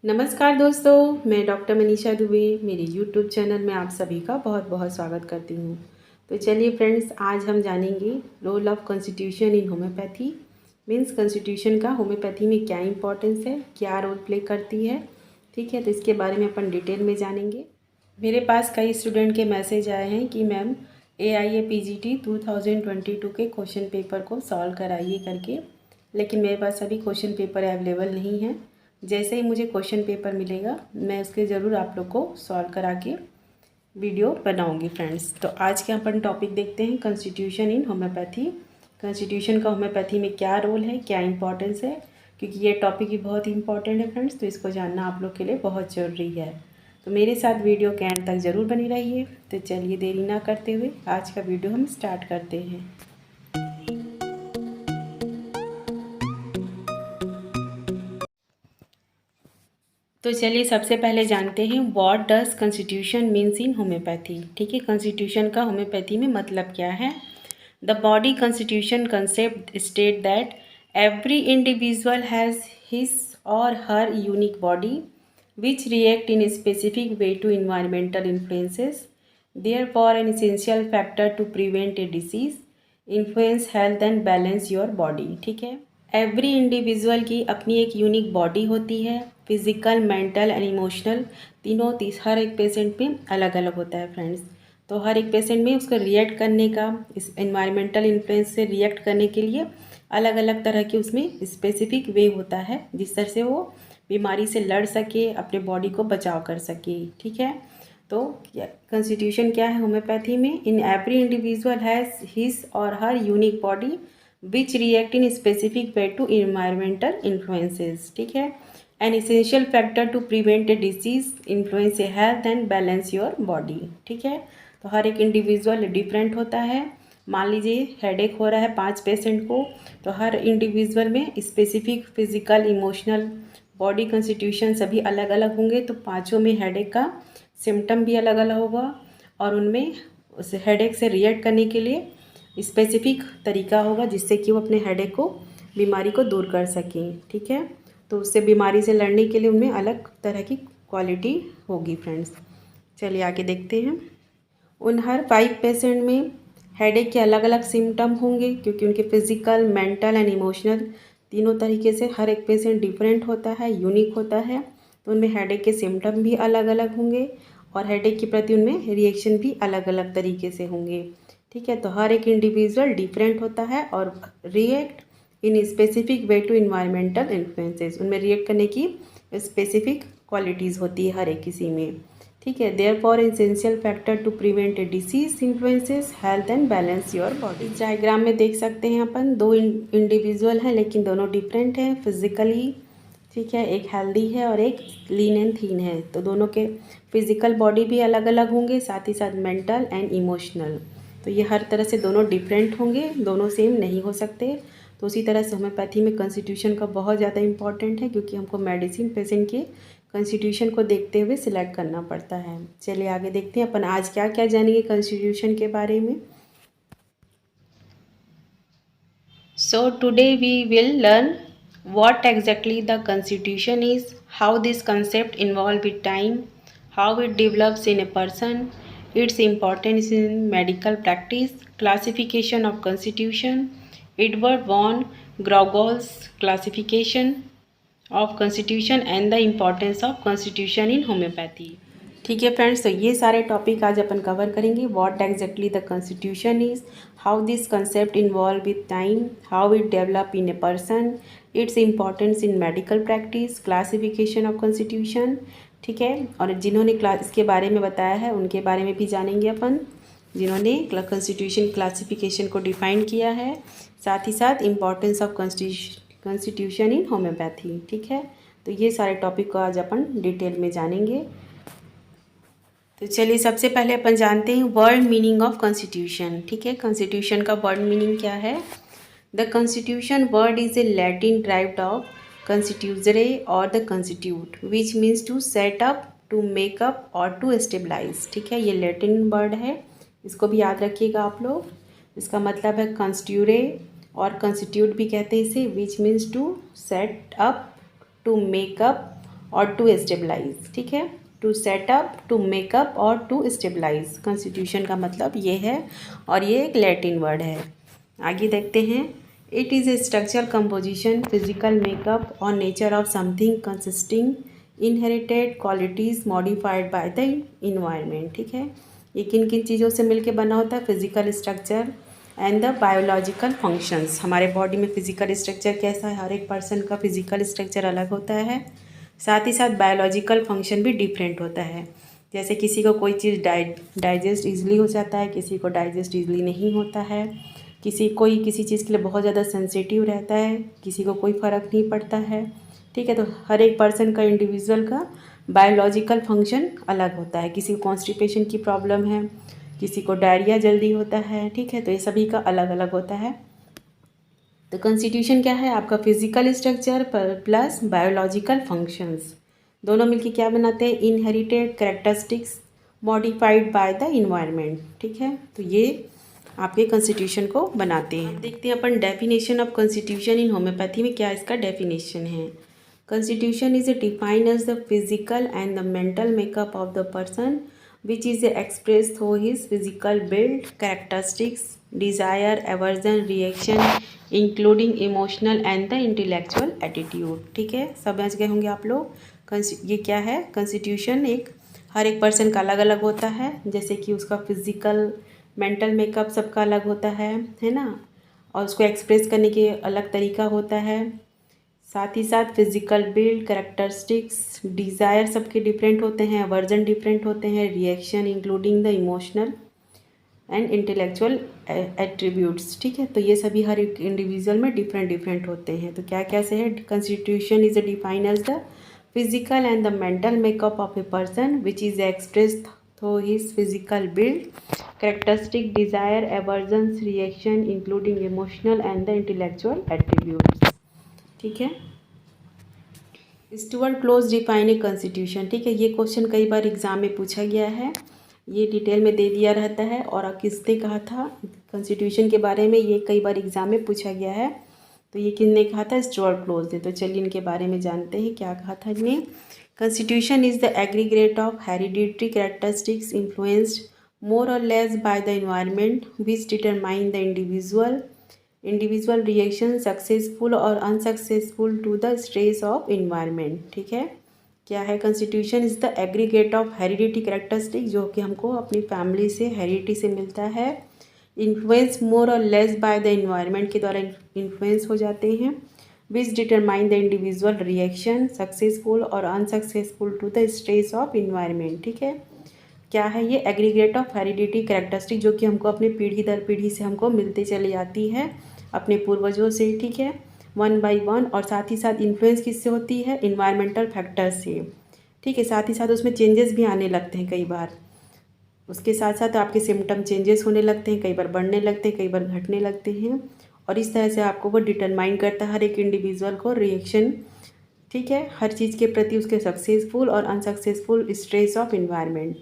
नमस्कार दोस्तों, मैं डॉक्टर मनीषा दुबे मेरे यूट्यूब चैनल में आप सभी का बहुत बहुत स्वागत करती हूँ। तो चलिए फ्रेंड्स, आज हम जानेंगे role of constitution in homeopathy. Means constitution का होम्योपैथी में क्या इंपॉर्टेंस है, क्या रोल प्ले करती है। ठीक है, तो इसके बारे में अपन डिटेल में जानेंगे। मेरे पास कई स्टूडेंट के मैसेज आए हैं कि मैम AIA PGT 2022 के क्वेश्चन पेपर को सॉल्व कराइए करके, लेकिन मेरे पास अभी क्वेश्चन पेपर अवेलेबल नहीं है। जैसे ही मुझे क्वेश्चन पेपर मिलेगा मैं उसके ज़रूर आप लोग को सॉल्व करा के वीडियो बनाऊंगी फ्रेंड्स। तो आज के अपन टॉपिक देखते हैं कॉन्स्टिट्यूशन इन होम्योपैथी। कॉन्स्टिट्यूशन का होम्योपैथी में क्या रोल है, क्या इंपॉर्टेंस है, क्योंकि ये टॉपिक ही बहुत इंपॉर्टेंट है फ्रेंड्स, तो इसको जानना आप लोग के लिए बहुत ज़रूरी है। तो मेरे साथ वीडियो के एंड तक ज़रूर बनी रहिए। तो चलिए देरी ना करते हुए आज का वीडियो हम स्टार्ट करते हैं। तो चलिए सबसे पहले जानते हैं what does constitution means in homoeopathy. ठीक है, कॉन्स्टिट्यूशन का होम्योपैथी में मतलब क्या है। The body constitution concept state that every individual has his or her unique body which react in specific way to environmental influences, therefore an essential factor to prevent a disease, influence health and balance your body। ठीक है, every individual की अपनी एक unique body होती है, physical, mental and emotional तीनों हर एक patient में अलग अलग होता है फ्रेंड्स। तो हर एक पेशेंट में उसका रिएक्ट करने का, इस एनवायरमेंटल इन्फ्लुएंस से रिएक्ट करने के लिए अलग अलग तरह के उसमें स्पेसिफिक वे होता है, जिस तरह से वो बीमारी से लड़ सके, अपने बॉडी को बचाव कर सके। ठीक है, तो कॉन्स्टिट्यूशन क्या है होम्योपैथी में। In every individual has his or her unique body which react in specific way to environmental influences. ठीक है, an essential factor to prevent a disease, influence a health and balance your body. ठीक है, तो हर एक individual different होता है। मान लीजिए हेडेक हो रहा है 5 पेशेंट को, तो हर इंडिविजुअल में specific physical, emotional, body constitution सभी अलग अलग होंगे। तो पाँचों में हेडेक का सिम्टम भी अलग अलग होगा और उनमें उस हेडेक से रिएक्ट करने के लिए स्पेसिफिक तरीका होगा, जिससे कि वो अपने हेडेक को, बीमारी को दूर कर सकें। ठीक है, तो उससे बीमारी से लड़ने के लिए उनमें अलग तरह की क्वालिटी होगी फ्रेंड्स। चलिए आगे देखते हैं। उन हर 5 पेशेंट में हेडेक के अलग अलग सिम्टम होंगे, क्योंकि उनके फिजिकल, मेंटल एंड इमोशनल तीनों तरीके से हर एक पेशेंट डिफरेंट होता है, यूनिक होता है। तो उनमें हेडेक के सिम्टम भी अलग अलग होंगे और हेडेक के प्रति उनमें रिएक्शन भी अलग अलग तरीके से होंगे। ठीक है, तो हर एक इंडिविजुअल डिफरेंट होता है और react in specific way to environmental influences, उनमें रिएक्ट करने की स्पेसिफिक क्वालिटीज़ होती है हर एक किसी में। ठीक है, therefore essential factor to prevent a disease, influences health and balance your body. इस डायग्राम में देख सकते हैं अपन 2 इंडिविजुअल हैं, लेकिन दोनों डिफरेंट हैं फिजिकली। ठीक है, एक हेल्दी है और एक लीन एंड थीन है। तो दोनों के फिजिकल बॉडी भी अलग अलग होंगे, साथ ही साथ मेंटल एंड इमोशनल। तो ये हर तरह से दोनों डिफरेंट होंगे, दोनों सेम नहीं हो सकते। तो उसी तरह से होम्योपैथी में कॉन्स्टिट्यूशन का बहुत ज़्यादा इंपॉर्टेंट है, क्योंकि हमको मेडिसिन पेशेंट के कॉन्स्टिट्यूशन को देखते हुए सिलेक्ट करना पड़ता है। चलिए आगे देखते हैं अपन आज क्या क्या जानेंगे कॉन्स्टिट्यूशन के बारे में। So today we will learn what exactly the constitution is, how this concept involve with time, how it develops in a person, its importance in medical practice, classification of constitution, Edward von Graugaul's classification of constitution and the importance of constitution in homeopathy। ठीक है friends, तो ये सारे topic आज अपन cover करेंगे। What exactly the constitution is, how this concept involve with time, how it develop in a person, it's importance in medical practice, classification of constitution. ठीक है, और जिन्होंने इसके बारे में बताया है उनके बारे में भी जानेंगे अपन, जिन्होंने कॉन्स्टिट्यूशन क्लासिफिकेशन को डिफाइन किया है, साथ ही साथ importance of constitution in homoeopathy. ठीक है, तो ये सारे टॉपिक को आज अपन डिटेल में जानेंगे। तो चलिए सबसे पहले अपन जानते हैं वर्ड मीनिंग ऑफ कॉन्स्टिट्यूशन। ठीक है, कॉन्स्टिट्यूशन का वर्ड मीनिंग क्या है। The constitution word is a Latin derived of constituere or the constitute which means to set up, to make up और टू स्टेबलाइज। ठीक है, ये लैटिन वर्ड है, इसको भी याद रखिएगा आप लोग। इसका मतलब है कॉन्स्टिट्यूरे और कॉन्स्टिट्यूट भी कहते हैं इसे, which means to set up, to make up और टू स्टेबलाइज, ठीक है, टू सेटअप, टू मेकअप और टू स्टेबलाइज। कॉन्स्टिट्यूशन का मतलब ये है और ये एक लैटिन वर्ड है। आगे देखते हैं। It is a structural composition, physical makeup or nature of something consisting inherited qualities modified by the environment, ठीक है। ये किन किन चीज़ों से मिलकर बना होता है? Physical structure and the biological functions. हमारे बॉडी में फिजिकल स्ट्रक्चर कैसा है? हर एक पर्सन का फिजिकल स्ट्रक्चर अलग होता है, साथ ही साथ बायोलॉजिकल फंक्शन भी डिफरेंट होता है। जैसे किसी को कोई चीज़ डाइजेस्ट ईजिली हो जाता है, किसी को डाइजेस्ट ईजिली नहीं होता है, किसी चीज़ के लिए बहुत ज़्यादा सेंसिटिव रहता है, किसी को कोई फ़र्क नहीं पड़ता है, ठीक है। तो हर एक पर्सन का, इंडिविजुअल का बायोलॉजिकल फंक्शन अलग होता है। किसी को कॉन्स्टिपेशन की प्रॉब्लम है, किसी को डायरिया जल्दी होता है, ठीक है। तो ये सभी का अलग अलग होता है। तो कॉन्स्टिट्यूशन क्या है? आपका physical structure plus biological functions दोनों मिलके क्या बनाते हैं? Inherited characteristics modified by the environment, ठीक है। तो ये आपके कॉन्स्टिट्यूशन को बनाते हैं। देखते हैं अपन definition of constitution in homoeopathy में क्या इसका डेफिनेशन है। Constitution is defined as the physical and the mental makeup of the person which is expressed through his physical build, characteristics, desire, aversion, reaction, including emotional and the intellectual attitude, ठीक है। समझ गए होंगे आप लोग। ये क्या है? कॉन्स्टिट्यूशन एक हर एक पर्सन का अलग अलग होता है, जैसे कि उसका फिजिकल मेंटल मेकअप सबका अलग होता है ना, और उसको एक्सप्रेस करने के अलग तरीका होता है। साथ ही साथ फिजिकल बिल्ड, कैरेक्टरिस्टिक्स, डिज़ायर सबके डिफरेंट होते हैं, वर्जन डिफरेंट होते हैं, reaction including the emotional and intellectual attributes, ठीक है। तो ये सभी हर एक इंडिविजुअल में डिफरेंट होते हैं। तो क्या कैसे है? Constitution is defined as the physical and the mental makeup of a person which is expressed through his physical build, characteristic, desire, aversions, reaction including emotional and the intellectual attributes, ठीक है। Stuart Close define a constitution, ठीक है। ये question कई बार exam में पूछा गया है, ये डिटेल में दे दिया रहता है। और किसने कहा था कॉन्स्टिट्यूशन के बारे में? ये कई बार एग्जाम में पूछा गया है। तो ये किसने कहा था? स्टुअर्ट क्लॉज ने। तो चलिए इनके बारे में जानते हैं क्या कहा था इन्हें। Constitution is the aggregate of hereditary characteristics influenced more or less by the environment which determine the individual reaction successful or unsuccessful to the stress of environment, ठीक है। क्या है? Constitution is the aggregate of heredity characteristic, जो कि हमको अपनी family से, heredity से मिलता है। Influence more or less by the environment के द्वारा इन्फ्लुएंस हो जाते हैं। Which determine the individual reaction successful or unsuccessful to the stress of environment, ठीक है। क्या है ये? एग्रीगेट ऑफ हेरिडिटी कैरेक्टरिस्टिक, जो कि हमको अपने पीढ़ी दर पीढ़ी से हमको मिलते चली आती है अपने पूर्वजों से, ठीक है, 1 बाई 1। और साथ ही साथ इन्फ्लुएंस किससे होती है? इन्वायरमेंटल फैक्टर्स से, ठीक है। साथ ही साथ उसमें चेंजेस भी आने लगते हैं कई बार। उसके साथ साथ आपके सिम्टम चेंजेस होने लगते हैं, कई बार बढ़ने लगते हैं, कई बार घटने लगते हैं। और इस तरह से आपको वो डिटरमाइन करता है हर एक इंडिविजुअल को रिएक्शन, ठीक है, हर चीज़ के प्रति उसके successful or unsuccessful stress of environment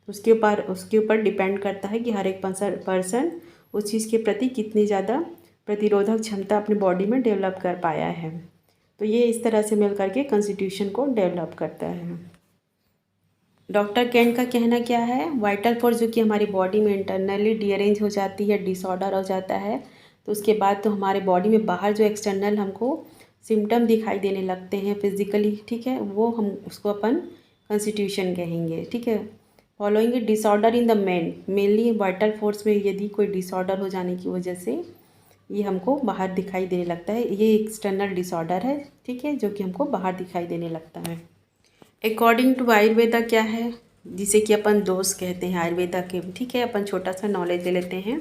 उसके ऊपर डिपेंड करता है कि हर एक पर्सन उस चीज़ के प्रति कितनी ज़्यादा प्रतिरोधक क्षमता अपनी बॉडी में डेवलप कर पाया है। तो ये इस तरह से मिल करके कॉन्स्टिट्यूशन को डेवलप करता है। डॉक्टर केंट का कहना क्या है? वाइटल फोर्स जो कि हमारी बॉडी में इंटरनली डीअरेंज हो जाती है, डिसऑर्डर हो जाता है, तो उसके बाद तो हमारे बॉडी में बाहर जो एक्सटर्नल हमको सिम्टम दिखाई देने लगते हैं फिजिकली, ठीक है, वो हम उसको अपन कॉन्स्टिट्यूशन कहेंगे, ठीक है। Following A disorder in the mainly vital force में यदि कोई डिसऑर्डर हो जाने की वजह से ये हमको बाहर दिखाई देने लगता है, ये एक्सटर्नल डिसऑर्डर है, ठीक है, जो कि हमको बाहर दिखाई देने लगता है। अकॉर्डिंग टू आयुर्वेदा क्या है, जिसे कि अपन दोष कहते हैं आयुर्वेदा के, ठीक है। अपन छोटा सा नॉलेज ले लेते हैं।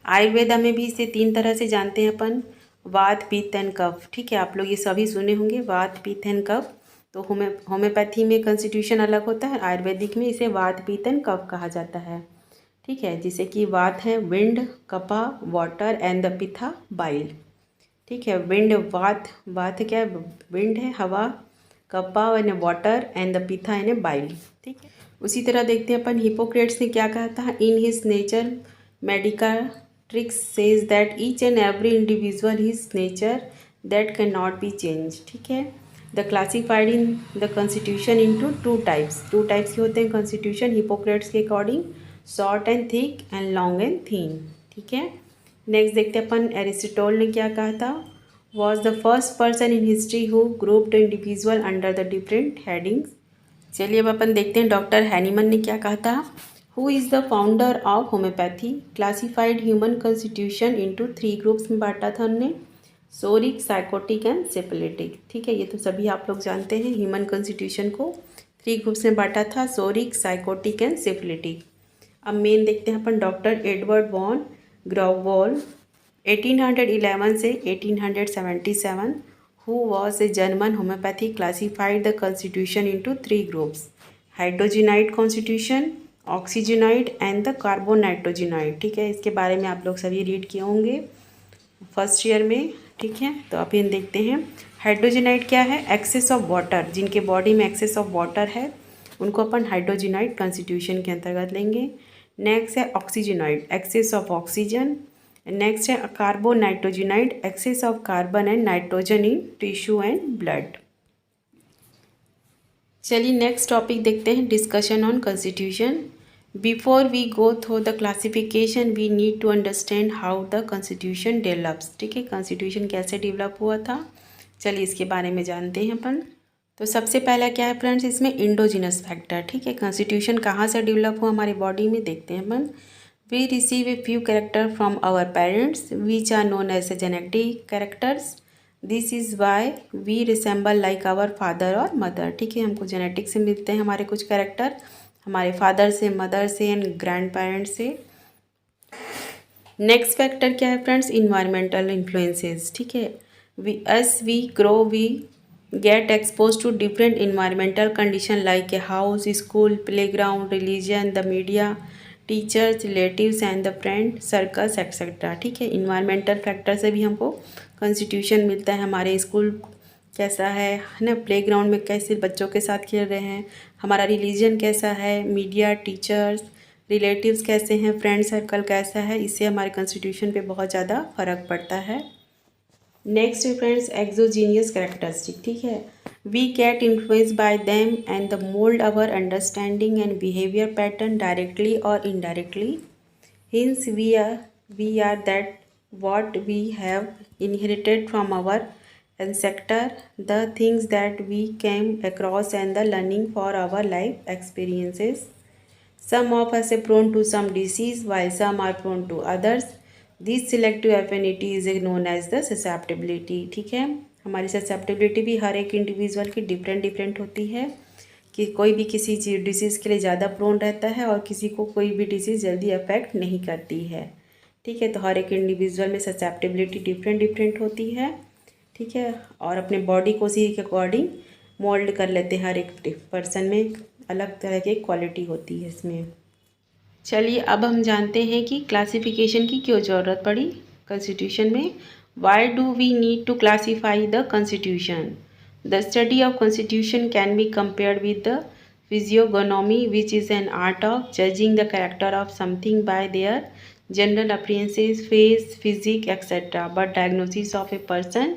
आयुर्वेदा में भी इसे 3 तरह से जानते हैं अपन, वात, पित्त एंड कफ, ठीक है। आप लोग ये सभी सुने होंगे, वात, पित्त एंड कफ। तो होम्योपैथी में कॉन्स्टिट्यूशन अलग होता है, आयुर्वेदिक में इसे वात, पित्त एंड कफ कहा जाता है, ठीक है। जिसे कि वात है wind, kapha water and the pitta bile, ठीक है। विंड वात क्या है? विंड है, हवा, कपा यानी वाटर एंड द पित्था यानी बाइल, ठीक है। उसी तरह देखते हैं अपन हिपोक्रेट्स ने क्या कहा था। In his nature medicatrix says that each and every individual his nature that can not be change, ठीक है। The classified in the constitution into two types के होते हैं कॉन्स्टिट्यूशन हिपोक्रेट्स के according, short and thick and long and thin. ठीक है, next देखते हैं अपन एरिस्टोटल ने क्या कहा था। Was the first person in history who grouped individual under the different headings. चलिए अब अपन देखते हैं डॉक्टर हैनीमन ने क्या कहा था। Who is the founder of homeopathy, classified human constitution into 3 groups में बांटा था हमने, सोरिक, साइकोटिक एंड सिफिलिटिक। ठीक है, ये तो सभी आप लोग जानते हैं। ह्यूमन कॉन्स्टिट्यूशन को 3 ग्रुप्स में बांटा था, सोरिक, साइकोटिक एंड सिफिलिटिक। अब मेन देखते हैं अपन डॉक्टर एडवर्ड वॉन ग्राउवॉल 1811 से 1877 who was a German homeopathy classified the constitution into 3 groups, hydrogenoid constitution, oxygenoid and the carbonitrogenoid. ठीक है, इसके बारे में आप लोग सभी रीड किए होंगे फर्स्ट ईयर में। ठीक है, तो अब इन देखते हैं हाइड्रोजिनाइड क्या है। एक्सेस ऑफ वाटर, जिनके बॉडी में एक्सेस ऑफ वाटर है उनको अपन हाइड्रोजिनाइड कॉन्स्टिट्यूशन के अंतर्गत लेंगे। नेक्स्ट है oxygenoid, excess of oxygen. Next है carbonitrogenoid, excess of carbon and nitrogen in tissue and blood. चलिए नेक्स्ट टॉपिक देखते हैं, discussion on constitution. Before we go through the classification we need to understand how the constitution develops. ठीक है, constitution कैसे develop हुआ था, चलिए इसके बारे में जानते हैं अपन। तो सबसे पहला क्या है फ्रेंड्स, इसमें इंडोजिनस फैक्टर। ठीक है, कॉन्स्टिट्यूशन कहाँ से डेवलप हुआ हमारी बॉडी में, देखते हैं अपन। We receive a few characters from our parents, which are known as genetic characters. This is why we resemble like our father और mother. ठीक है, हमको जेनेटिक से मिलते हैं हमारे कुछ कैरेक्टर, हमारे फादर से, मदर से एंड ग्रैंड पेरेंट्स से। नेक्स्ट फैक्टर क्या है फ्रेंड्स, इन्वायरमेंटल इन्फ्लुएंसेस। ठीक है, we grow we get exposed to different environmental condition like a house, school, playground, religion, the media, teachers, relatives and the friend circles etcetera. ठीक है, environmental factor से भी हमको constitution मिलता है। हमारे स्कूल कैसा है ना, प्लेग्राउंड में कैसे बच्चों के साथ खेल रहे हैं, हमारा रिलीजन कैसा है, मीडिया, टीचर्स, रिलेटिव्स कैसे हैं, फ्रेंड सर्कल कैसा है, इससे हमारे कॉन्स्टिट्यूशन पे बहुत ज़्यादा फ़र्क पड़ता है। Next friends, exogenous characteristic. ठीक है, we get influenced by them and the mold our understanding and behavior pattern directly or indirectly. Hence we are that what we have inherited from our ancestor, the things that we came across and the learning for our life experiences. Some of us are prone to some disease while some are prone to others. This selective affinity is known as the susceptibility. ठीक है, हमारी susceptibility भी हर एक individual की different होती है, कि कोई भी किसी चीज़ डिसीज़ के लिए ज़्यादा प्रोन रहता है और किसी को कोई भी डिसीज़ जल्दी अफेक्ट नहीं करती है। ठीक है, तो हर एक इंडिविजुअल में ससेप्टेबिलिटी डिफरेंट होती है। ठीक है, और अपने बॉडी को उसी के अकॉर्डिंग मोल्ड कर लेते हैं। हर एक पर्सन में अलग तरह की क्वालिटी होती है इसमें। चलिए अब हम जानते हैं कि क्लासिफिकेशन की क्यों ज़रूरत पड़ी कॉन्स्टिट्यूशन में। Why do we need to classify the Constitution? The study of Constitution can be compared with the physiognomy, which is an art of judging the character of something by their general appearances, face, physique, etc. But diagnosis of a person,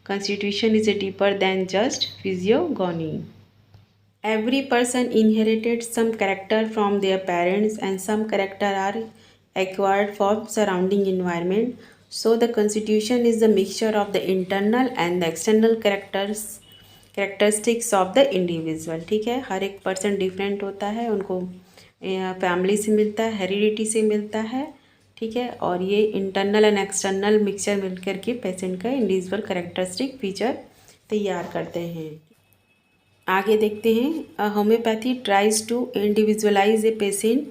Constitution is deeper than just physiognomy. Every person inherited some character from their parents, and some character are acquired from surrounding environment. So the Constitution is the mixture of the internal and the external characteristics of the individual. ठीक है, हर एक person different होता है, उनको family से मिलता है, heredity से मिलता है। ठीक है, और ये इंटरनल एंड एक्सटर्नल मिक्सचर मिलकर के पेशेंट का इंडिविजुअल कैरेक्टरिस्टिक फीचर तैयार करते हैं। आगे देखते हैं, homeopathy tries to individualize a patient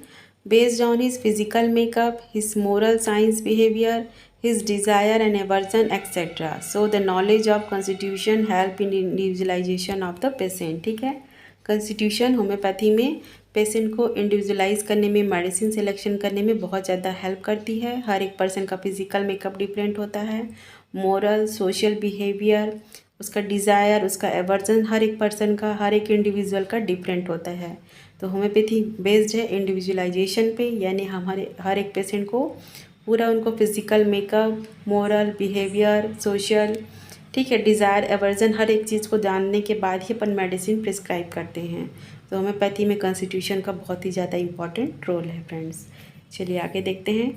based on his physical makeup, his moral science behaviour, his desire and aversion etc. So the knowledge of constitution help in individualization of the patient. ठीक है, constitution homeopathy में patient को individualise करने में, medicine selection करने में बहुत ज़्यादा हेल्प करती है। हर एक पर्सन का फिजिकल मेकअप डिफरेंट होता है, मोरल, सोशल बिहेवियर, उसका डिज़ायर, उसका एवर्जन, हर एक पर्सन का, हर एक इंडिविजुअल का डिफरेंट होता है। तो होम्योपैथी बेस्ड है इंडिविजुअलाइजेशन पे, यानी हमारे हर एक पेशेंट को पूरा उनको physical makeup, moral behaviour, social ठीक है। डिज़ायर, एवर्जन, हर एक चीज़ को जानने के बाद ही अपन मेडिसिन प्रिस्क्राइब करते हैं। तो होम्योपैथी में कॉन्स्टिट्यूशन का बहुत ही ज़्यादा इंपॉर्टेंट रोल है फ्रेंड्स। चलिए आगे देखते हैं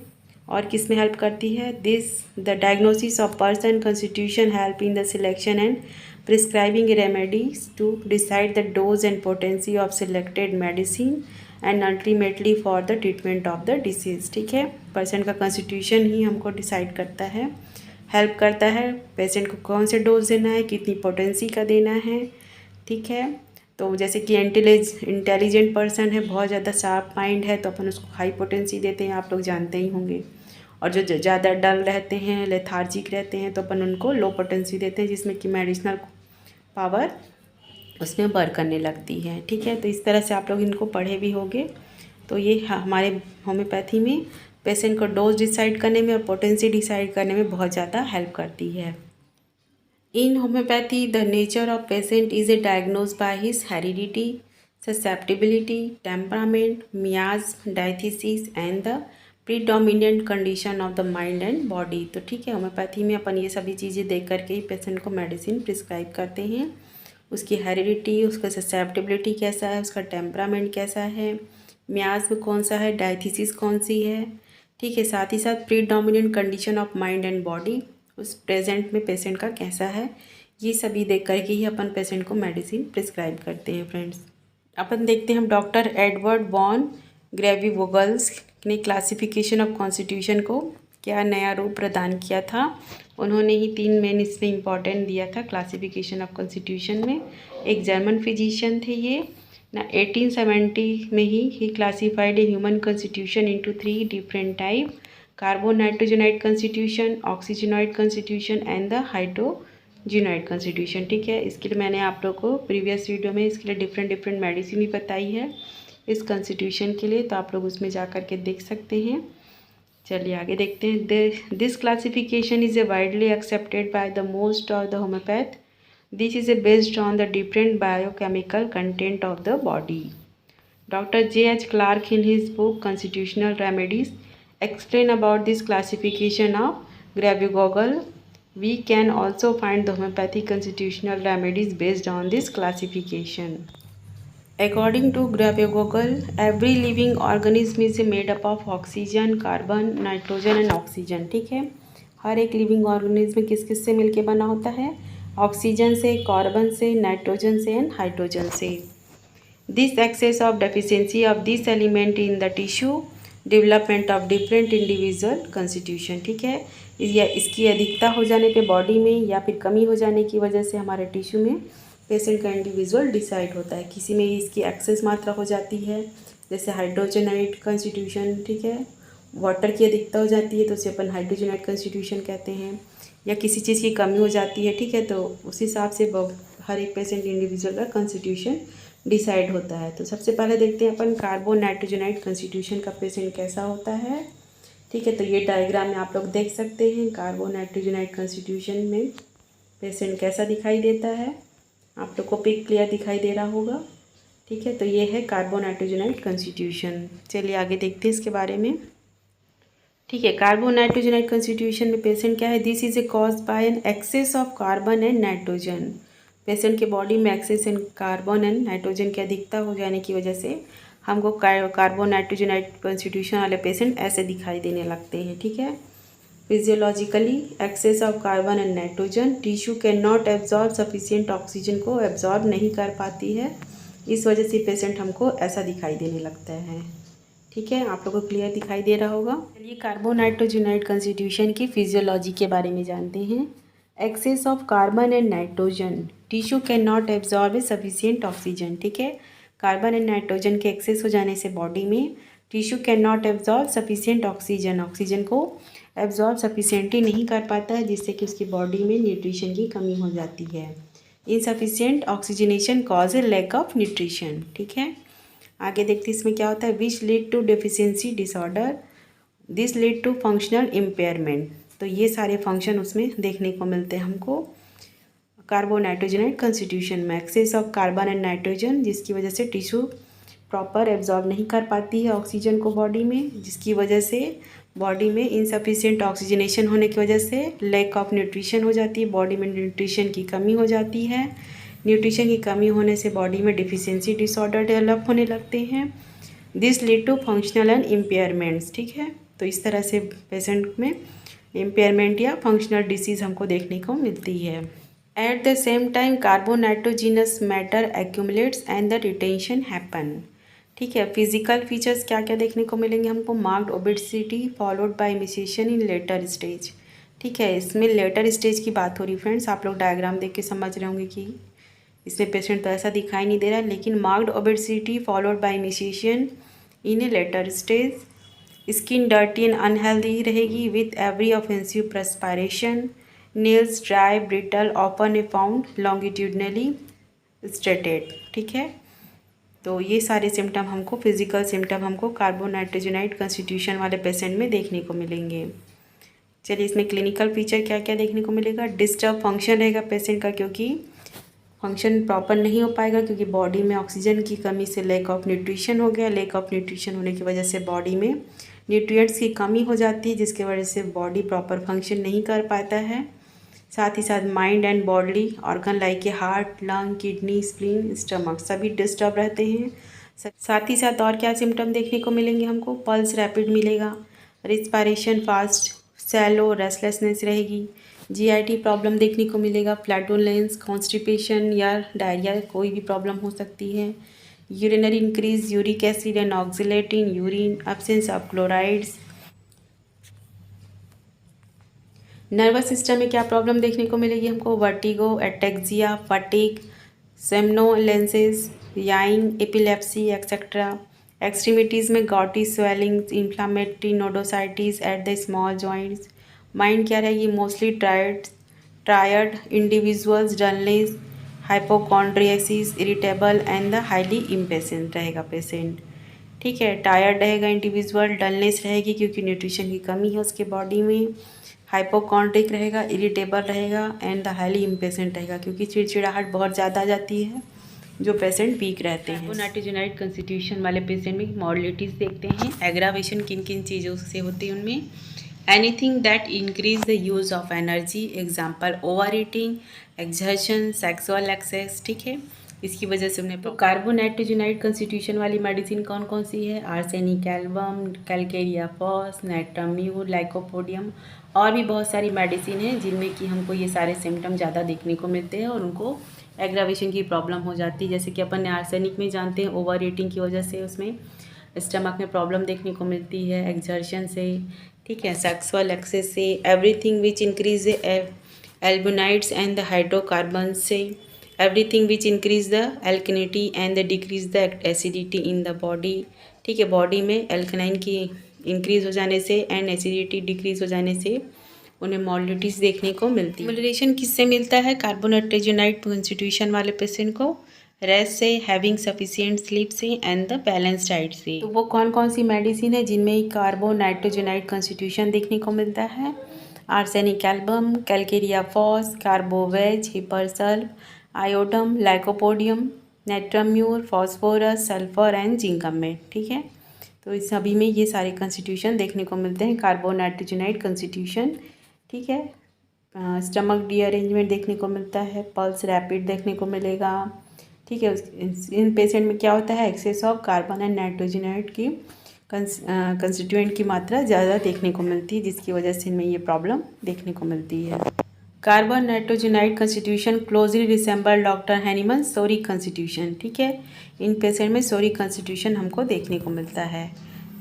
और किस में हेल्प करती है। The diagnosis of person constitution help in the selection and prescribing remedies to decide the dose and potency of selected medicine and ultimately for the treatment of the disease. ठीक है, पर्सन का constitution ही हमको decide करता है, help करता है patient को कौन से डोज देना है, कितनी पोटेंसी का देना है। ठीक है, तो जैसे कि इंटेलिजेंट पर्सन है, बहुत ज़्यादा शार्प माइंड है, तो अपन उसको हाई पोटेंसी देते हैं, आप लोग जानते ही होंगे। और जो ज़्यादा डल रहते हैं, लेथार्जिक रहते हैं, तो अपन उनको लो पोटेंसी देते हैं, जिसमें कि मेडिसिनल पावर उसमें वर्क करने लगती है। ठीक है, तो इस तरह से आप लोग इनको पढ़े भी होंगे। तो ये हमारे होम्योपैथी में पेशेंट को डोज डिसाइड करने में और पोटेंसी डिसाइड करने में बहुत ज़्यादा हेल्प करती है। In homoeopathy the nature of patient is a diagnose by his heredity, susceptibility, temperament, miasm, diathesis and the predominant condition of the mind and body. तो ठीक है, होम्योपैथी में अपन ये सभी चीज़ें देख करके ही पेशेंट को मेडिसिन प्रिस्क्राइब करते हैं। उसकी हेरिडिटी, उसका ससेप्टिबिलिटी कैसा है, उसका टेम्परामेंट कैसा है, मियाज में कौन सा है, डायथिसिस कौन सी है। ठीक है, साथ ही साथ predominant condition of mind and body, उस प्रेजेंट में पेशेंट का कैसा है, ये सभी देख करके ही अपन पेशेंट को मेडिसिन प्रिस्क्राइब करते हैं फ्रेंड्स। अपन देखते हैं हम डॉक्टर एडवर्ड वॉन ग्रेविवोगल्स ने क्लासिफिकेशन ऑफ कॉन्स्टिट्यूशन को क्या नया रूप प्रदान किया था। उन्होंने ही 3 मेन इसमें इम्पॉर्टेंट दिया था क्लासिफिकेशन ऑफ कॉन्स्टिट्यूशन में। एक जर्मन फिजिशियन थे ये ना, 1870 में ही classified a human constitution into 3 different type, carbon nitrogenoid constitution, oxygenoid constitution and the hydrogenoid constitution. ठीक है, इसके लिए मैंने आप लोग को प्रीवियस वीडियो में इसके लिए डिफरेंट मेडिसिन भी बताई है इस कॉन्स्टिट्यूशन के लिए, तो आप लोग उसमें जा कर के देख सकते हैं। चलिए आगे देखते हैं। This classification is a widely accepted by the most of the homeopath. This is a based on the different biochemical content of the body. Doctor J.H. Clark in his book Constitutional Remedies explain about this classification of Gravigogle. We can also find the homeopathic constitutional remedies based on this classification. According to Gravigogle, every living organism is made up of oxygen, carbon, nitrogen and oxygen. ठीक है, हर एक living organism किस किस से मिलके बना होता है, ऑक्सीजन से, कार्बन से, नाइट्रोजन से एंड हाइड्रोजन से। This excess of deficiency of this element in the tissue development of different individual constitution. ठीक है, या इसकी अधिकता हो जाने पे बॉडी में या फिर कमी हो जाने की वजह से हमारे टिश्यू में पेशेंट का इंडिविजुअल डिसाइड होता है। किसी में इसकी एक्सेस मात्रा हो जाती है, जैसे हाइड्रोजनाइड कॉन्स्टिट्यूशन। ठीक है, वाटर की अधिकता हो जाती है तो उसे अपन हाइड्रोजनाइड कॉन्स्टिट्यूशन कहते हैं, या किसी चीज़ की कमी हो जाती है। ठीक है, तो उस हिसाब से हर एक पेशेंट इंडिविजुअल का कॉन्स्टिट्यूशन डिसाइड होता है। तो सबसे पहले देखते हैं अपन कार्बन नाइट्रोजनाइड कॉन्स्टिट्यूशन का पेशेंट कैसा होता है। ठीक है, तो ये डायग्राम में आप लोग देख सकते हैं कार्बन नाइट्रोजनाइड कॉन्स्टिट्यूशन में पेशेंट कैसा दिखाई देता है। आप लोग को पिक क्लियर दिखाई दे रहा होगा। ठीक है, तो ये है कार्बन नाइट्रोजनाइड कॉन्स्टिट्यूशन। चलिए आगे देखते हैं इसके बारे में। ठीक है, कार्बन नाइट्रोजनाइड कॉन्स्टिट्यूशन में पेशेंट क्या है, this is a cause by an excess of carbon and nitrogen. Patient के बॉडी में excess and carbon and nitrogen की अधिकता हो जाने की वजह से हमको कार्बन नाइट्रोजनाइड कॉन्स्टिट्यूशन वाले पेशेंट ऐसे दिखाई देने लगते हैं। ठीक है, physiologically excess of carbon and nitrogen, tissue can not absorb sufficient oxygen को एब्जॉर्ब नहीं कर पाती है, इस वजह से पेशेंट हमको ऐसा दिखाई देने लगता है। ठीक है, आप लोगों को क्लियर दिखाई दे रहा होगा। चलिए कार्बन नाइट्रोजनाइड कॉन्स्टिट्यूशन की फिजियोलॉजी के बारे में जानते हैं। Excess of carbon and nitrogen, tissue can not absorb a sufficient oxygen. ठीक है, कार्बन एंड नाइट्रोजन के एक्सेस हो जाने से बॉडी में tissue can not absorb sufficient oxygen, oxygen को एब्जॉर्ब सफिशिएंटली नहीं कर पाता है, जिससे कि उसकी बॉडी में न्यूट्रिशन की कमी हो जाती है। Insufficient oxygenation cause a lack of nutrition. ठीक है, आगे देखते इसमें क्या होता है। Which lead to deficiency disorder, this lead to functional impairment. तो ये सारे फंक्शन उसमें देखने को मिलते हैं हमको कार्बन नाइट्रोजनाइड कॉन्स्टिट्यूशन में। Excess of carbon and nitrogen, जिसकी वजह से टिश्यू प्रॉपर एब्जॉर्ब नहीं कर पाती है ऑक्सीजन को बॉडी में, जिसकी वजह से बॉडी में इनसफिशिएंट ऑक्सीजनेशन होने की वजह से लैक ऑफ न्यूट्रिशन हो जाती है, बॉडी में न्यूट्रिशन की कमी हो जाती है। न्यूट्रिशन की कमी होने से बॉडी में डिफिशियंसी डिसऑर्डर डेवलप होने लगते हैं। This lead to functional and impairments, ठीक है। तो इस तरह से पेशेंट में इम्पेयरमेंट या फंक्शनल डिसीज़ हमको देखने को मिलती है। At the same time carbonitrogenous matter accumulates and the retention happen, ठीक है। फिजिकल फीचर्स क्या क्या देखने को मिलेंगे हमको, marked obesity followed by emaciation in later stage, ठीक है। इसमें लेटर स्टेज की बात हो रही फ्रेंड्स, आप लोग डायग्राम देख के समझ रहे होंगे कि इसमें पेशेंट तो ऐसा दिखाई नहीं दे रहा है, लेकिन marked obesity followed by emaciation in a later stage, skin dirty and unhealthy रहेगी with every offensive perspiration, nails dry brittle often a found longitudinally striated, ठीक है। तो ये सारे सिम्टम हमको, फिजिकल सिम्टम हमको कार्बोनाइट्रोजनाइड कंस्टिट्यूशन वाले पेशेंट में देखने को मिलेंगे। चलिए इसमें क्लिनिकल फीचर क्या क्या देखने को मिलेगा। डिस्टर्ब फंक्शन रहेगा पेशेंट का, क्योंकि फंक्शन प्रॉपर नहीं हो पाएगा, क्योंकि बॉडी में ऑक्सीजन की कमी से लैक ऑफ न्यूट्रिशन हो गया। लैक ऑफ न्यूट्रिशन होने की वजह से बॉडी में न्यूट्रिएंट्स की कमी हो जाती है, जिसकी वजह से बॉडी प्रॉपर फंक्शन नहीं कर पाता है। साथ ही साथ mind and body organ like के heart, lung, kidney, spleen, stomach सभी डिस्टर्ब रहते हैं। साथ ही साथ और क्या सिम्टम देखने को मिलेंगे हमको, पल्स रैपिड मिलेगा, रिस्पायरेशन फास्ट, सैलो, रेस्टलेसनेस रहेगी, जीआईटी प्रॉब्लम देखने को मिलेगा, फ्लैटुलेंस, कॉन्स्टिपेशन या डायरिया कोई भी प्रॉब्लम हो सकती है, urinary increase, uric acid and oxalate in urine, absence of chlorides. Nervous system में क्या प्रॉब्लम देखने को मिलेगी हमको, vertigo, ataxia, fatigue, somnolence, yawning, epilepsy etcetera. Extremities में gouty swelling, inflammatory nodosities at the small joints. Mind क्या रहेगी, mostly tired individuals, dullness, hypochondriasis, irritable and the highly impatient रहेगा पेशेंट, ठीक है। टायर्ड रहेगा इंडिविजुअल, डलनेस रहेगी क्योंकि nutrition की कमी है उसके बॉडी में, हाइपोकॉन्ड्रिक रहेगा, इरिटेबल रहेगा एंड द हाईली इम्पेशेंट रहेगा, क्योंकि चिड़चिड़ाहट बहुत ज़्यादा आ जाती है, जो पेशेंट वीक रहते हैं। कार्बोनाइट्रोजनाइड कंस्टिट्यूशन वाले पेशेंट में मॉडलिटीज़ देखते हैं। एग्रावेशन किन किन चीज़ों से होती है उनमें, anything that increase the use of energy, example over eating, exertion, sexual excess, ठीक है। इसकी वजह से उन्हें कार्बोनाइट्रोजनाइड कंस्टिट्यूशन वाली मेडिसिन कौन कौन सी है, arsenic album, calcarea phos, natrum mur, lycopodium, और भी बहुत सारी मेडिसिन हैं जिनमें कि हमको ये सारे सिम्टम ज़्यादा देखने को मिलते हैं और उनको एग्रावेशन की प्रॉब्लम हो जाती है। जैसे कि अपन ने आर्सेनिक में जानते हैं ओवर ईटिंग की वजह से उसमें स्टमक में प्रॉब्लम देखने को मिलती है, एक्सर्शन से, ठीक है, सेक्सुअल एक्सेस से, everything which increase albuminoids and the hydrocarbon से, everything which increase the alkalinity and the decrease the acidity in the body, ठीक है। बॉडी में एल्कनाइन की इंक्रीज हो जाने से एंड एसिडिटी डिक्रीज हो जाने से उन्हें मॉडलिटीज़ देखने को मिलती है। मॉडरेशन किससे मिलता है, कार्बोनाइट्रोजनाइड कंस्टिट्यूशन वाले पेशेंट को रेस्ट से, हैविंग सफिशिएंट स्लीप से एंड द बैलेंस डाइट से। तो वो कौन कौन सी मेडिसिन है जिनमें कार्बोनाइट्रोजनाइड कंस्टिट्यूशन देखने को मिलता है, arsenic album, calcarea phos, carbo veg, hepar sulph, iodum, lycopodium, natrum mur, phosphorus, sulphur and zincum met, ठीक है। तो इस सभी में ये सारे कंस्टिट्यूशन देखने को मिलते हैं, कार्बोनाइट्रोजनाइड कंस्टिट्यूशन, ठीक है। स्टमक डीअरेंजमेंट देखने को मिलता है, पल्स रैपिड देखने को मिलेगा, ठीक है। इन पेशेंट में क्या होता है, एक्सेस ऑफ कार्बन एंड नाइट्रोजनाइड की कंस्टिट्यूएंट की मात्रा ज़्यादा देखने को मिलती है, जिसकी वजह से इनमें ये प्रॉब्लम देखने को मिलती है। Carbon nitrogenoid constitution closely resemble doctor Hahnemann psoric constitution, ठीक है। इन पेशेंट में सोरी कंस्टिट्यूशन हमको देखने को मिलता है।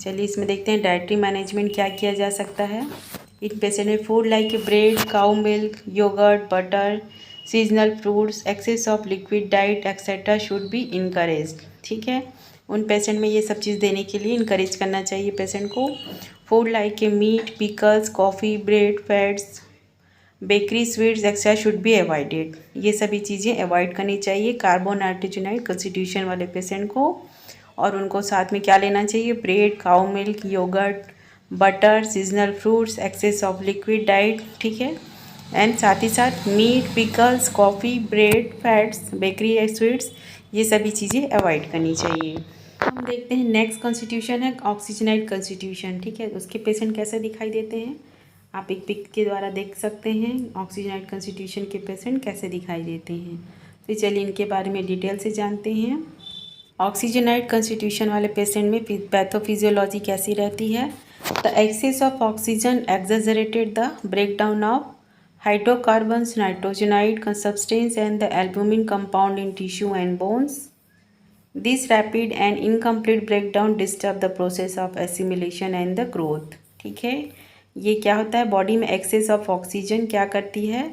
चलिए इसमें देखते हैं डाइटरी मैनेजमेंट क्या किया जा सकता है। इन पेशेंट में food like bread, cow milk, yogurt, butter, seasonal fruits, excess of liquid diet etcetera should be encouraged, ठीक है। उन पेशेंट में ये सब चीज़ देने के लिए इनकरेज करना चाहिए पेशेंट को। Food like a meat, pickles, coffee, bread, fats, bakery, sweets etcetera should be avoided. ये सभी चीज़ें अवॉइड करनी चाहिए कार्बोनाइट्रोजनाइड कंस्टिट्यूशन वाले पेशेंट को। और उनको साथ में क्या लेना चाहिए, bread, cow milk, yogurt, butter, seasonal fruits, excess of liquid diet, ठीक है। एंड साथ ही साथ meat, pickles, coffee, bread, fats, bakery sweets, ये सभी चीज़ें अवॉइड करनी चाहिए। हम देखते हैं नेक्स्ट कॉन्स्टिट्यूशन है ऑक्सीजनाइड कॉन्स्टिट्यूशन। ठीक है, उसके पेशेंट कैसे दिखाई देते हैं आप एक पिक के द्वारा देख सकते हैं। ऑक्सीजनाइड कॉन्स्टिट्यूशन के पेशेंट कैसे दिखाई देते हैं, तो चलिए इनके बारे में डिटेल से जानते हैं। ऑक्सीजनाइड कॉन्स्टिट्यूशन वाले पेशेंट में पैथोफिजियोलॉजी कैसी रहती है। The excess of oxygen exaggerated the breakdown of hydrocarbons, nitrogenoid substance and the albumin compound in tissue and bones. This rapid and incomplete breakdown disturb the process of assimilation and the growth. ठीक है, ये क्या होता है, body में excess of oxygen क्या करती है,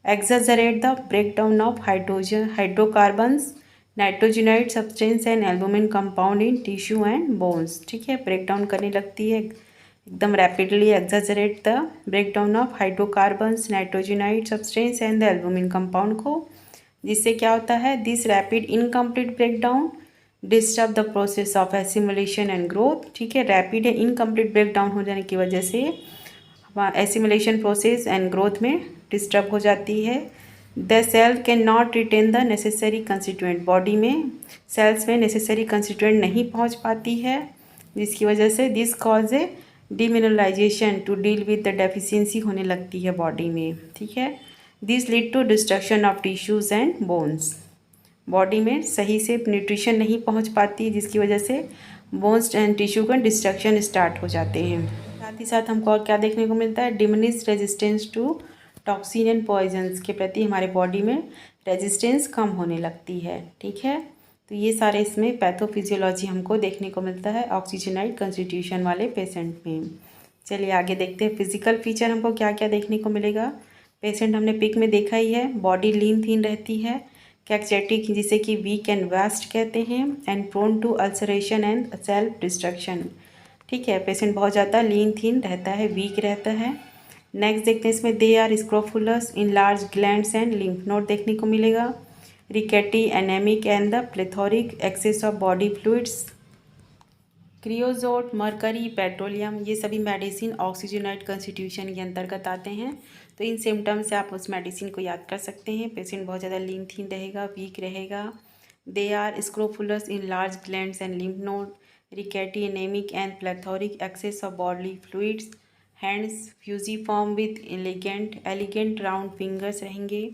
exaggerate the breakdown of hydrocarbons, nitrogenoid substance and albumin compound in tissue and bones. ठीक है, ब्रेकडाउन करने लगती है एकदम rapidly, exaggerate the breakdown of hydrocarbons, nitrogenoid substance and the albumin compound को, जिससे क्या होता है, this rapid incomplete breakdown disturb the process of assimilation and growth. ठीक है, रैपिड एंड इनकम्प्लीट ब्रेकडाउन हो जाने की वजह से एसिमुलेशन प्रोसेस एंड ग्रोथ में डिस्टर्ब हो जाती है। The cell can not retain the necessary constituent, body में सेल्स में नेसेसरी कंस्टिट्यूएंट नहीं पहुंच पाती है, जिसकी वजह से this cause a demineralization to deal with the deficiency होने लगती है बॉडी में। ठीक है, this lead to destruction of tissues and bones, body में सही से न्यूट्रिशन नहीं पहुंच पाती, जिसकी वजह से बोन्स एंड टिश्यू का डिस्ट्रक्शन स्टार्ट हो जाते हैं। साथ ही साथ हमको और क्या देखने को मिलता है, diminish resistance to toxin and poisons के प्रति हमारे बॉडी में रेजिस्टेंस कम होने लगती है। ठीक है, तो ये सारे इसमें पैथोफिजियोलॉजी हमको देखने को मिलता है ऑक्सीजनाइड कॉन्स्टिट्यूशन वाले पेशेंट में। चलिए आगे देखते हैं फिजिकल फीचर हमको क्या क्या देखने को मिलेगा। पेशेंट हमने पिक में देखा ही है, बॉडी लीन थीन रहती है, कैक्चेटिक जिसे कि वीक एंड वास्ट कहते हैं, and prone to ulceration and self destruction. ठीक है, पेशेंट बहुत ज़्यादा लीन थीन रहता है, वीक रहता है। नेक्स्ट देखते हैं इसमें they are scrofulous in large glands and lymph node देखने को मिलेगा, rickety, anaemic and the plethoric excess of body fluids. Creosote, mercury, petroleum, ये सभी मेडिसिन ऑक्सीजनाइड कॉन्स्टिट्यूशन के अंतर्गत आते हैं। तो इन सिम्टम्स से आप उस मेडिसिन को याद कर सकते हैं। पेशेंट बहुत ज़्यादा लीन थीन रहेगा, वीक रहेगा। They are scrofulous in large glands and lymph node, rickety, anaemic and plethoric excess of body fluids. Hands fusiform with elegant round fingers रहेंगे।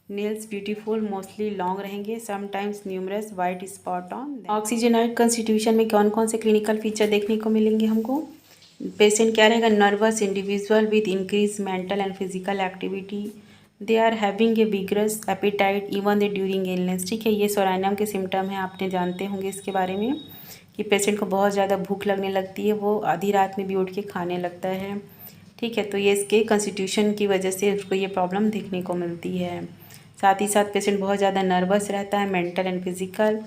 नेल्स ब्यूटीफुल मोस्टली लॉन्ग रहेंगे, sometimes numerous white spot on. Oxygenoid constitution में कौन कौन से clinical feature देखने को मिलेंगे हमको। पेशेंट क्या रहेगा, nervous individual with increase mental and physical activity. They are having a vigorous appetite even they during illness. ठीक है, ये सोराइनम के सिम्टम हैं, आपने जानते होंगे इसके बारे में कि पेशेंट को बहुत ज़्यादा भूख लगने लगती है, वो आधी रात में भी उठ के खाने लगता है। ठीक है, तो ये इसके कॉन्स्टिट्यूशन की वजह से उसको ये प्रॉब्लम देखने को मिलती है। साथ ही साथ पेशेंट बहुत ज़्यादा नर्वस रहता है, mental and physical.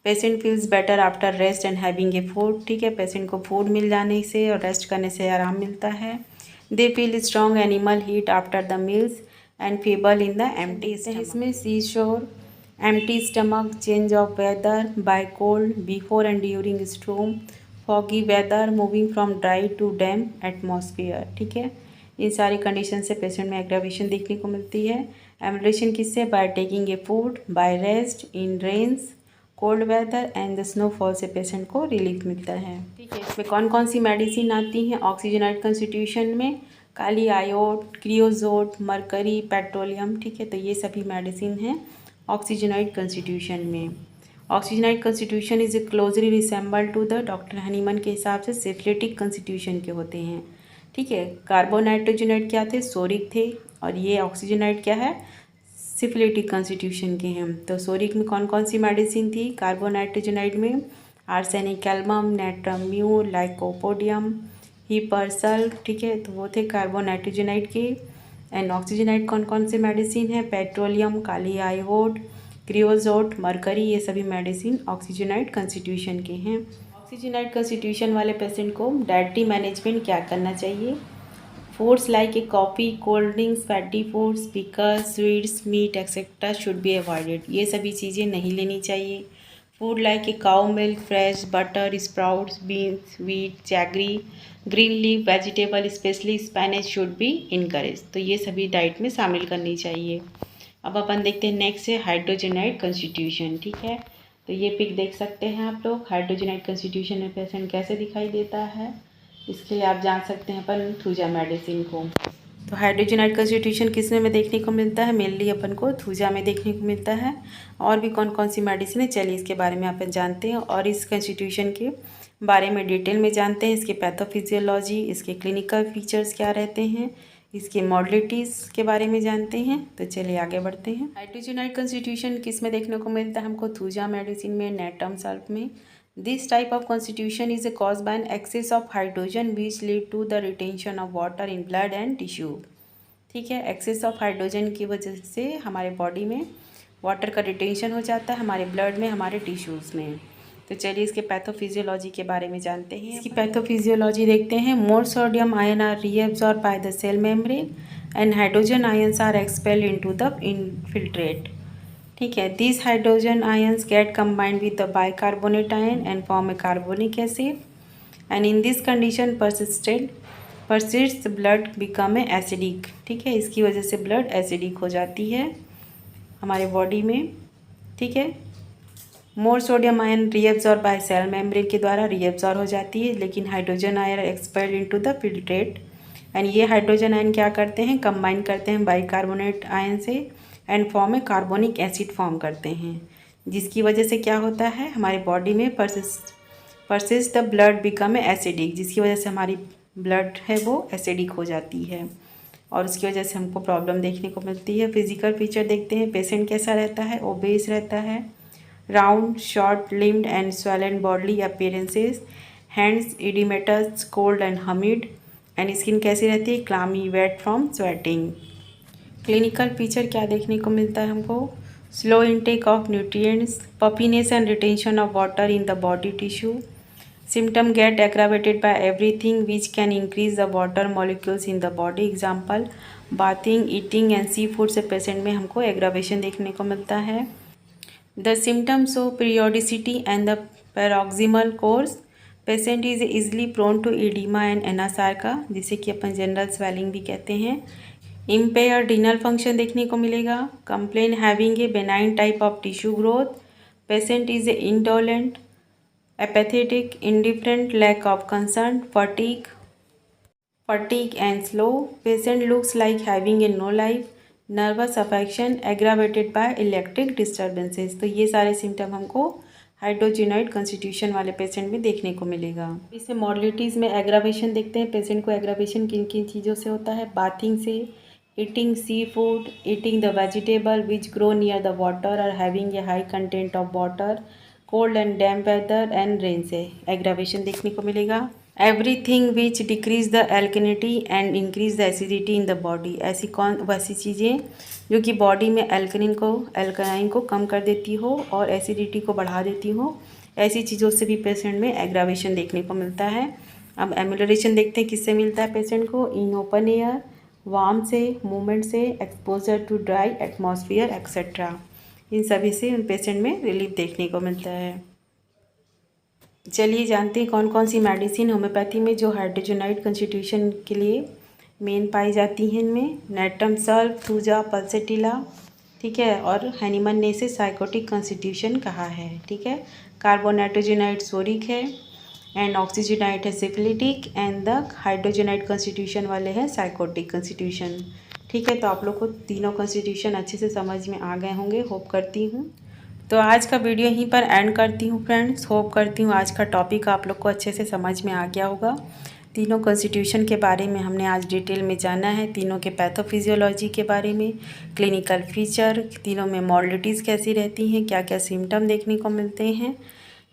Patient feels better after rest and having a food. ठीक है, पेशेंट को फूड मिल जाने से और रेस्ट करने से आराम मिलता है। They feel strong animal heat after the meals and feeble in the empty stomach. इसमें seashore, empty stomach, change of weather by cold before and during storm, foggy weather, moving from dry to damp atmosphere. ठीक है, इन सारी condition से patient में aggravation देखने को मिलती है। एम्बुलेशन किससे, by taking a food, by rest in rains, cold weather and the snowfall से पेशेंट को रिलीफ मिलता है। ठीक है, इसमें कौन कौन सी मेडिसिन आती हैं ऑक्सीजनाइड कॉन्स्टिट्यूशन में, काली आयोड, क्रियोजोट, मरकरी, पेट्रोलियम। ठीक है, तो ये सभी मेडिसिन हैं ऑक्सीजनाइड कॉन्स्टिट्यूशन में। Oxygenoid constitution is closely resemble to the doctor Hahnemann के हिसाब से सिफिलिटिक कॉन्स्टिट्यूशन के होते हैं। ठीक है, कार्बोनाइट्रोजनाइड क्या थे, सोरिक थे, और ये ऑक्सीजनाइड क्या है, सिफिलिटिक कॉन्स्टिट्यूशन के हैं। तो सोरिक में कौन कौन सी मेडिसिन थी, कार्बोनाइट्रोजनाइड में आर्सेनिक एल्बम, नेट्रम्यू, लाइकोपोडियम, हिपरसल। ठीक है, तो वो थे कार्बोनाइट्रोजनाइड के। एंड ऑक्सीजनाइड कौन कौन से मेडिसिन है, पेट्रोलियम, काली आयोड, क्रियोजोट, मरकरी, ये सभी मेडिसिन ऑक्सीजनाइड कॉन्स्टिट्यूशन के हैं। ऑक्सीजनाइड कॉन्स्टिट्यूशन वाले पेशेंट को डाइटरी मैनेजमेंट क्या करना चाहिए। Foods like a coffee, cold drinks, fatty foods, pickles, sweets, meat etcetera should be avoided. ये सभी चीज़ें नहीं लेनी चाहिए। Food like a cow milk, fresh butter, sprouts, beans, wheat, jaggery, green leaf vegetable specially spinach should be encourage. तो ये सभी diet में शामिल करनी चाहिए। अब अपन देखते हैं नेक्स्ट है हाइड्रोजनाइड कॉन्स्टिट्यूशन। ठीक है, तो ये पिक देख सकते हैं आप लोग, हाइड्रोजनाइट कंस्टिट्यूशन में पेशेंट कैसे दिखाई देता है। इसके लिए आप जान सकते हैं अपन थूजा मेडिसिन को। तो हाइड्रोजनाइट कंस्टिट्यूशन किस में देखने को मिलता है, मेनली अपन को थूजा में देखने को मिलता है। और भी कौन कौन सी मेडिसिन है, चलिए इसके बारे में अपन जानते हैं और इस कंस्टिट्यूशन के बारे में डिटेल में जानते हैं। इसके पैथोफिजियोलॉजी, इसके क्लिनिकल फीचर्स क्या रहते हैं, इसके मॉडलिटीज़ के बारे में जानते हैं। तो चलिए आगे बढ़ते हैं। हाइड्रोजनाइट कंस्टिट्यूशन किस में देखने को मिलता है हमको, थूजा मेडिसिन में, नेटम सल्फ में। This type of constitution is caused by an excess of hydrogen which lead to the retention of water in blood and tissue। ठीक है, एक्सेस ऑफ हाइड्रोजन की वजह से हमारे बॉडी में वाटर का रिटेंशन हो जाता है, हमारे ब्लड में, हमारे टिश्यूज़ में। तो चलिए इसके पैथोफिजियोलॉजी के बारे में जानते हैं। इसकी पैथोफिजियोलॉजी देखते हैं। More sodium ion are reabsorb by the cell membrane and hydrogen ions are expelled into the infiltrate. ठीक है, these hydrogen ions get combined with the bicarbonate ion and form a carbonic acid, and in this condition persists blood become a acidic। ठीक है, इसकी वजह से blood acidic हो जाती है हमारे बॉडी में। ठीक है, more sodium ion reabsorb by cell membrane के द्वारा रीअब्सॉर्ब हो जाती है, लेकिन hydrogen ion expelled into the filtrate. And ये हाइड्रोजन आयन क्या करते हैं, कंबाइन करते हैं बाइकार्बोनेट आयन से एंड फॉर्म में कार्बोनिक एसिड फॉर्म करते हैं, जिसकी वजह से क्या होता है, हमारे बॉडी में persist the blood become acidic, जिसकी वजह से हमारी ब्लड है वो एसिडिक हो जाती है और उसकी वजह से हमको प्रॉब्लम देखने को मिलती है। फिजिकल फीचर देखते हैं। पेशेंट कैसा रहता है, ओबेस रहता है, round, short limbed and swollen body appearances, hands oedematous, cold and humid, and skin कैसी रहती है, clammy, wet from sweating. Clinical feature क्या देखने को मिलता है हमको, slow intake of nutrients, puffiness and retention of water in the body tissue, symptom get aggravated by everything which can increase the water molecules in the body. Example bathing, eating and sea food से patient में हमको aggravation देखने को मिलता है। The symptoms of periodicity and the paroxysmal course, patient is easily prone to oedema and anasarca, जिसे कि अपन general swelling भी कहते हैं। इम्पेयर रीनल फंक्शन देखने को मिलेगा। Complain having a benign type of tissue growth, patient is a indolent, apathetic, indifferent, lack of concern, fatigue and slow, patient looks like having a no life, nervous affection aggravated by electric disturbances. तो ये सारे symptom हमको हाइड्रोजनाइट constitution वाले patient में देखने को मिलेगा। इससे मॉडलिटीज़ में एग्रावेशन देखते हैं। पेशेंट को एग्रावेशन किन किन चीज़ों से होता है, बाथिंग से, eating seafood, eating the vegetable which grow near the water or having a high content of water, cold and damp weather and rain से एग्रावेशन देखने को मिलेगा। Everything which decrease the alkalinity and increase the acidity in the body, वैसी चीज़ें जो कि body में alkaline को कम कर देती हो और एसिडिटी को बढ़ा देती हो, ऐसी चीज़ों से भी पेशेंट में एग्रावेशन देखने को मिलता है। अब एम्यूलरेशन देखते हैं किससे मिलता है पेशेंट को, इन ओपन एयर, वार्म से, मूवमेंट से, exposure to dry atmosphere etcetera, इन सभी से उन पेशेंट में रिलीफ देखने को मिलता है। चलिए जानते हैं कौन कौन सी मेडिसिन होम्योपैथी में जो हाइड्रोजनाइट कंस्टिट्यूशन के लिए मेन पाई जाती हैं। इनमें नेटम सल्फ, थूजा, पल्सेटिला, ठीक है, और हैनीमन ने इसे साइकोटिक कंस्टिट्यूशन कहा है। ठीक है, कार्बोनाइट्रोजनाइट सोरिक है एंड ऑक्सीजनाइट है सिफिलिटिक एंड द हाइड्रोजनाइट कंस्टिट्यूशन वाले हैं साइकोटिक कंस्टिट्यूशन। ठीक है, तो आप लोग को तीनों कंस्टिट्यूशन अच्छे से समझ में आ गए होंगे, होप करती हूँ। तो आज का वीडियो यहीं पर एंड करती हूँ फ्रेंड्स। होप करती हूँ आज का टॉपिक आप लोग को अच्छे से समझ में आ गया होगा। तीनों कंस्टिट्यूशन के बारे में हमने आज डिटेल में जाना है, तीनों के पैथोफिजियोलॉजी के बारे में, क्लिनिकल फीचर, तीनों में मॉडलिटीज़ कैसी रहती हैं, क्या क्या सिम्टम देखने को मिलते हैं।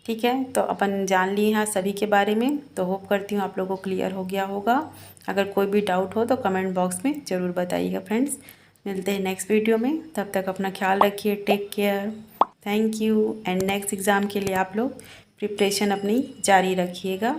ठीक है, तो अपन जान लिए हैं सभी के बारे में। तो होप करती हूँ आप लोगों को क्लियर हो गया होगा। अगर कोई भी डाउट हो तो कमेंट बॉक्स में ज़रूर बताइएगा फ्रेंड्स। मिलते हैं नेक्स्ट वीडियो में, तब तक अपना ख्याल रखिए, take care, thank you. And next exam के लिए आप लोग प्रिपरेशन अपनी जारी रखिएगा।